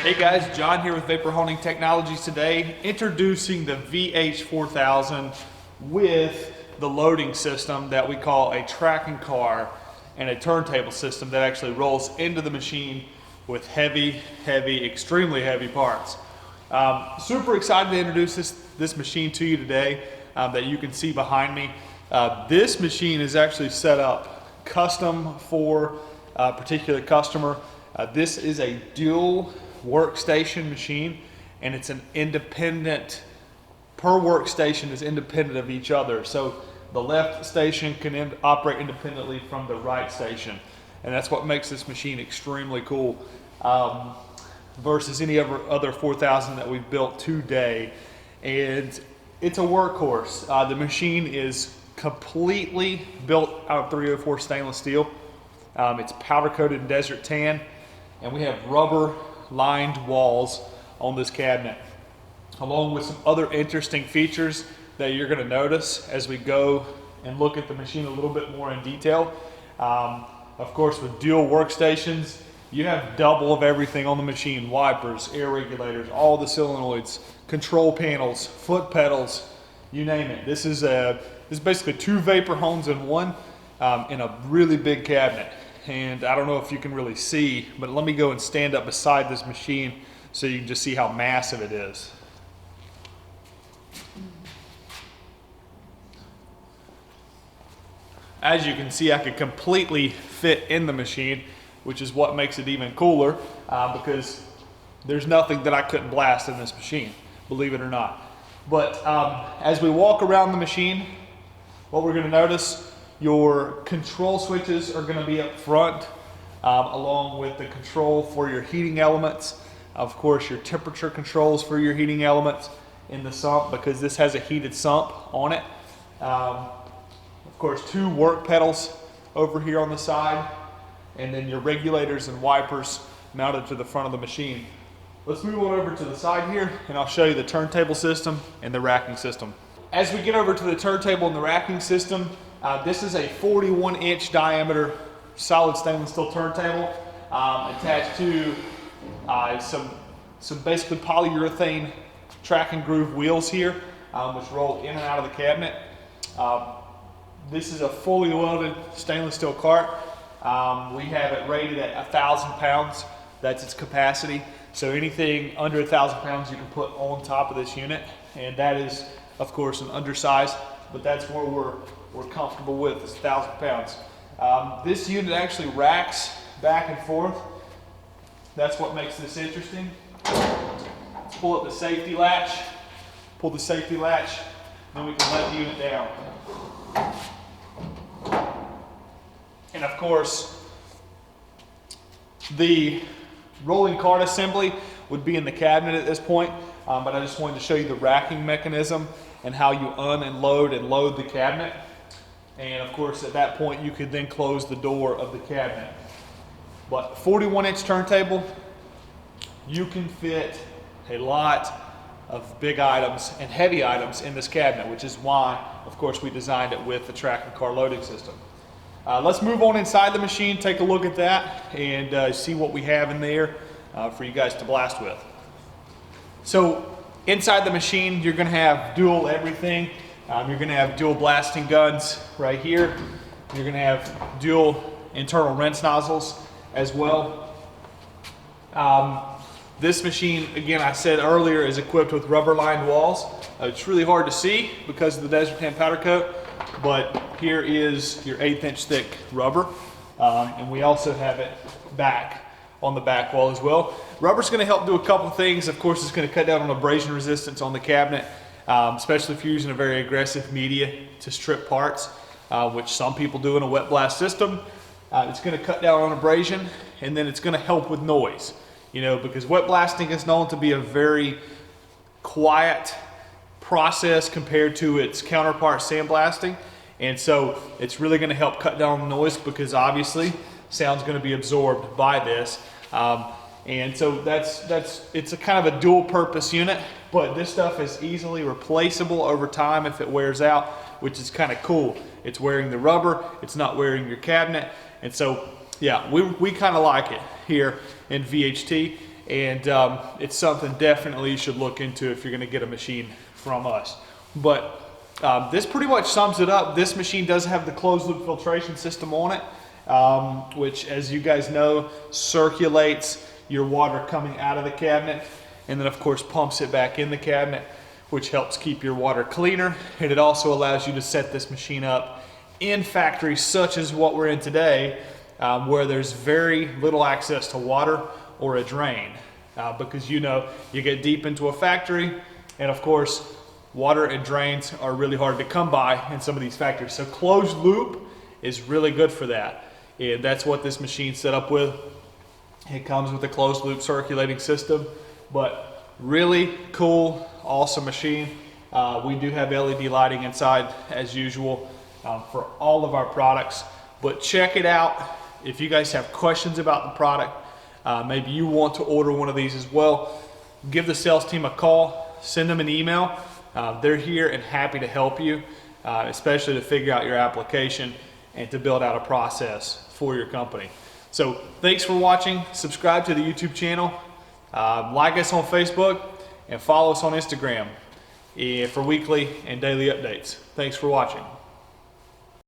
Hey guys, John here with Vapor Honing Technologies today, introducing the VH4000 with the loading system that we call a tracking car and a turntable system that actually rolls into the machine with heavy, extremely heavy parts. Super excited to introduce this machine to you today that you can see behind me. This machine is actually set up custom for a particular customer. This is a dual workstation machine, and it's an independent, per workstation is independent of each other. So the left station can operate independently from the right station. And that's what makes this machine extremely cool versus any other 4000 that we've built today. And it's a workhorse. The machine is completely built out of 304 stainless steel. It's powder coated in desert tan, and we have rubber lined walls on this cabinet, along with some other interesting features that you're going to notice as we go and look at the machine a little bit more in detail. Of course, with dual workstations, you have double of everything on the machine: wipers, air regulators, all the solenoids, control panels, foot pedals, you name it. This is basically two vapor hones in one, in a really big cabinet. And I don't know if you can really see, but let me go and stand up beside this machine so you can just see how massive it is. As you can see, I could completely fit in the machine, which is what makes it even cooler, because there's nothing that I couldn't blast in this machine, believe it or not. But as we walk around the machine, what we're going to notice, your control switches are going to be up front, along with the control for your heating elements. Of course, your temperature controls for your heating elements in the sump, because this has a heated sump on it. Of course, two work pedals over here on the side, and then your regulators and wipers mounted to the front of the machine. Let's move on over to the side here, and I'll show you the turntable system and the racking system. As we get over to the turntable and the racking system, this is a 41-inch diameter solid stainless steel turntable attached to some basically polyurethane track and groove wheels here, which roll in and out of the cabinet. This is a fully loaded stainless steel cart. We have it rated at 1,000 pounds. That's its capacity. So anything under 1,000 pounds you can put on top of this unit, and that is, of course, an undersized, but that's where we're comfortable with, is 1,000 pounds. This unit actually racks back and forth. That's what makes this interesting. Let's pull up the safety latch. Pull the safety latch, then we can let the unit down. And of course, the rolling cart assembly would be in the cabinet at this point, but I just wanted to show you the racking mechanism and how you unload and load the cabinet. And of course, at that point, you could then close the door of the cabinet. But 41-inch turntable, you can fit a lot of big items and heavy items in this cabinet, which is why, of course, we designed it with the track and car loading system. Let's move on inside the machine, take a look at that, and see what we have in there for you guys to blast with. So inside the machine, you're going to have dual everything. You're going to have dual blasting guns right here. You're going to have dual internal rinse nozzles as well. This machine, again, I said earlier, is equipped with rubber lined walls. It's really hard to see because of the desert tan powder coat, but here is your 1/8 inch thick rubber. And we also have it back on the back wall as well. Rubber's going to help do a couple things. Of course, it's going to cut down on abrasion resistance on the cabinet, especially if you're using a very aggressive media to strip parts, which some people do in a wet blast system. It's going to cut down on abrasion, and then it's going to help with noise, because wet blasting is known to be a very quiet process compared to its counterpart, sandblasting. And so it's really going to help cut down on noise, because obviously sound's going to be absorbed by this. And so it's a kind of a dual purpose unit, but this stuff is easily replaceable over time if it wears out, which is kind of cool. It's wearing the rubber, it's not wearing your cabinet. And so, yeah, we kind of like it here in VHT. and it's something definitely you should look into if you're going to get a machine from us. But this pretty much sums it up. This machine does have the closed loop filtration system on it, which, as you guys know, circulates your water coming out of the cabinet, and then of course pumps it back in the cabinet, which helps keep your water cleaner. And it also allows you to set this machine up in factories such as what we're in today, where there's very little access to water or a drain, because you get deep into a factory, and of course water and drains are really hard to come by in some of these factories. So closed loop is really good for that, and that's what this machine's set up with. It comes with a closed loop circulating system, but really cool, awesome machine. We do have LED lighting inside as usual for all of our products, but check it out. If you guys have questions about the product, maybe you want to order one of these as well, give the sales team a call, send them an email. They're here and happy to help you, especially to figure out your application and to build out a process for your company. So thanks for watching. Subscribe to the YouTube channel, like us on Facebook, and follow us on Instagram for weekly and daily updates. Thanks for watching.